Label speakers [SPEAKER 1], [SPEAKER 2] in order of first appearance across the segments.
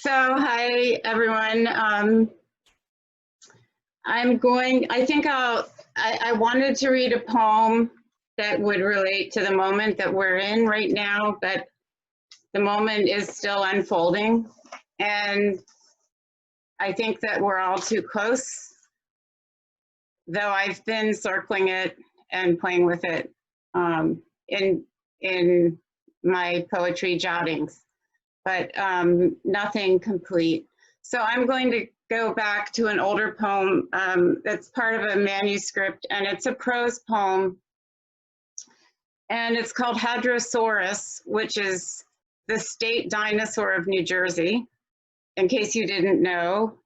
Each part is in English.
[SPEAKER 1] So, hi everyone. I wanted to read a poem that would relate to the moment that we're in right now, but the moment is still unfolding. And I think that we're all too close, though I've been circling it and playing with it in my poetry jottings, but nothing complete. So I'm going to go back to an older poem that's part of a manuscript, and it's a prose poem, and it's called Hadrosaurus, which is the state dinosaur of New Jersey, in case you didn't know.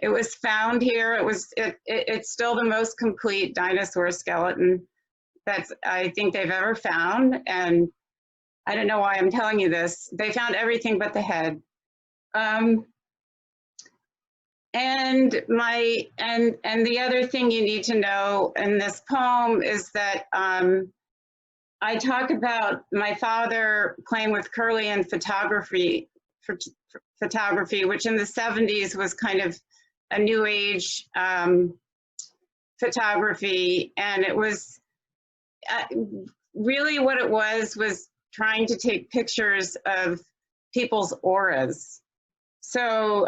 [SPEAKER 1] It was found here. It's still the most complete dinosaur skeleton that I think they've ever found, and I don't know why I'm telling you this. They found everything but the head. And the other thing you need to know in this poem is that I talk about my father playing with Kirlian photography, which in the 70s was kind of a new age photography, and it was really what it was trying to take pictures of people's auras. So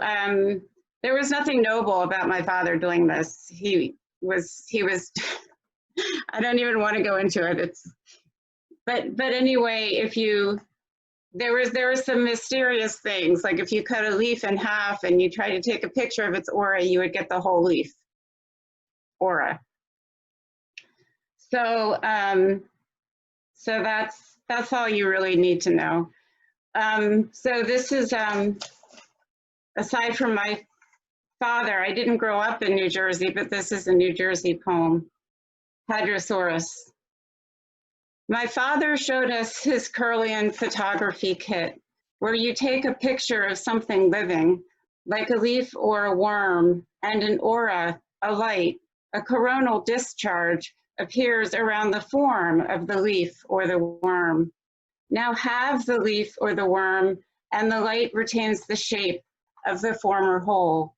[SPEAKER 1] there was nothing noble about my father doing this. He was I don't even want to go into it. But anyway, there were some mysterious things, like if you cut a leaf in half and you try to take a picture of its aura, you would get the whole leaf aura. So so that's all you really need to know. So this is aside from my father, I didn't grow up in New Jersey, but this is a New Jersey poem, Hadrosaurus. My father showed us his Kirlian photography kit, where you take a picture of something living, like a leaf or a worm, and an aura, a light, a coronal discharge appears around the form of the leaf or the worm. Now have the leaf or the worm, and the light retains the shape of the former whole.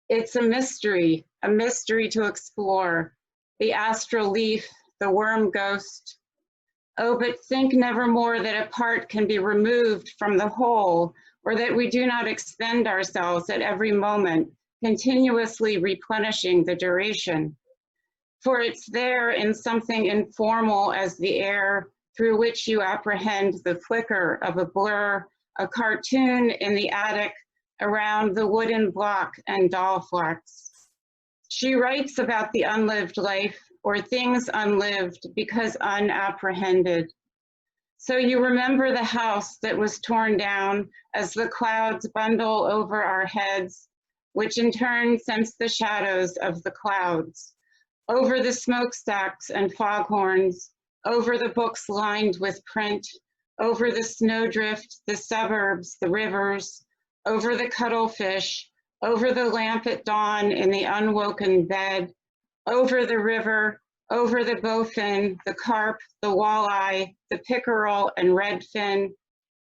[SPEAKER 1] It's a mystery to explore, the astral leaf, the worm ghost. Oh, but think nevermore that a part can be removed from the whole, or that we do not expend ourselves at every moment, continuously replenishing the duration. For it's there in something informal as the air through which you apprehend the flicker of a blur, a cartoon in the attic around the wooden block and doll flax. She writes about the unlived life or things unlived because unapprehended. So you remember the house that was torn down as the clouds bundle over our heads, which in turn sends the shadows of the clouds over the smokestacks and foghorns, over the books lined with print, over the snowdrift, the suburbs, the rivers, over the cuttlefish, over the lamp at dawn in the unwoken bed, over the river, over the bowfin, the carp, the walleye, the pickerel and redfin,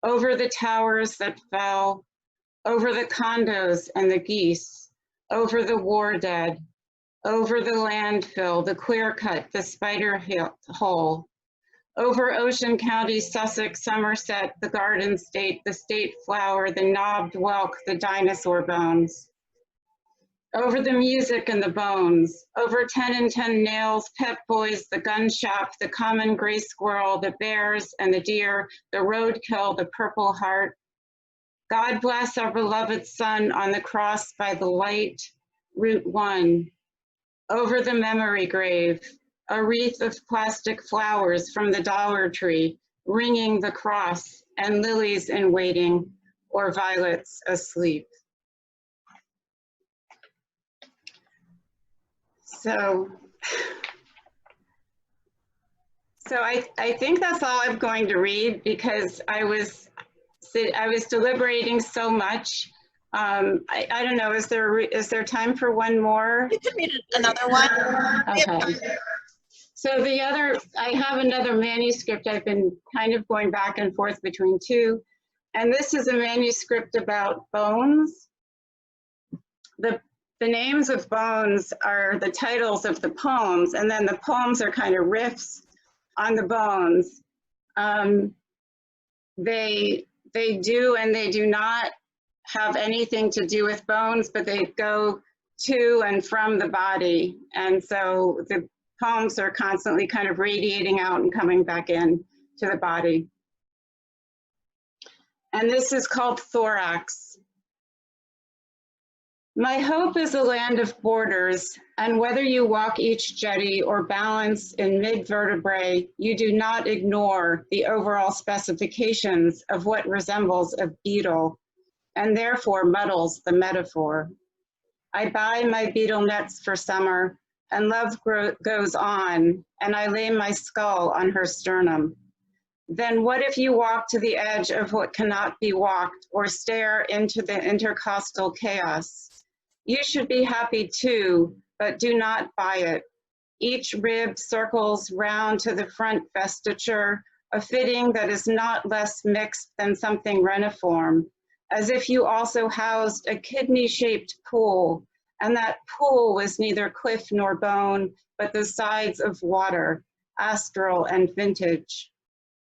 [SPEAKER 1] over the towers that fell, over the condos and the geese, over the war dead, over the landfill, the clear cut, the spider hole, over Ocean County, Sussex, Somerset, the Garden State, the state flower, the knobbed whelk, the dinosaur bones, over the music and the bones, over 10 and 10 nails, Pep Boys, the gun shop, the common gray squirrel, the bears and the deer, the roadkill, the purple heart. God bless our beloved son on the cross by the light, Route 1, over the memory grave, a wreath of plastic flowers from the Dollar Tree, ringing the cross, and lilies in waiting, or violets asleep. So I think that's all I'm going to read, because I was deliberating so much. I don't know, is there time for one more?
[SPEAKER 2] You can read another one.
[SPEAKER 1] Okay. So I have another manuscript. I've been kind of going back and forth between two. And this is a manuscript about bones. The names of bones are the titles of the poems, and then the poems are kind of riffs on the bones. They do and they do not have anything to do with bones, but they go to and from the body. And so the poems are constantly kind of radiating out and coming back in to the body. And this is called thorax. My hope is a land of borders, and whether you walk each jetty or balance in mid-vertebrae, you do not ignore the overall specifications of what resembles a beetle, and therefore muddles the metaphor. I buy my beetle nets for summer, and love goes on, and I lay my skull on her sternum. Then what if you walk to the edge of what cannot be walked, or stare into the intercostal chaos? You should be happy too, but do not buy it. Each rib circles round to the front vestiture, a fitting that is not less mixed than something reniform, as if you also housed a kidney-shaped pool, and that pool was neither cliff nor bone, but the sides of water, astral and vintage.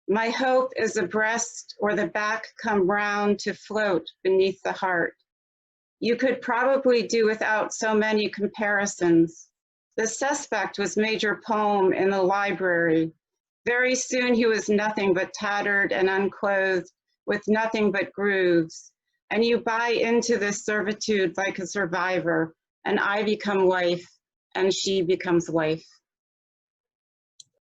[SPEAKER 1] My hope is a breast or the back come round to float beneath the heart. You could probably do without so many comparisons. The suspect was Major Poem in the library. Very soon he was nothing but tattered and unclothed, with nothing but grooves. And you buy into this servitude like a survivor, and I become life, and she becomes life.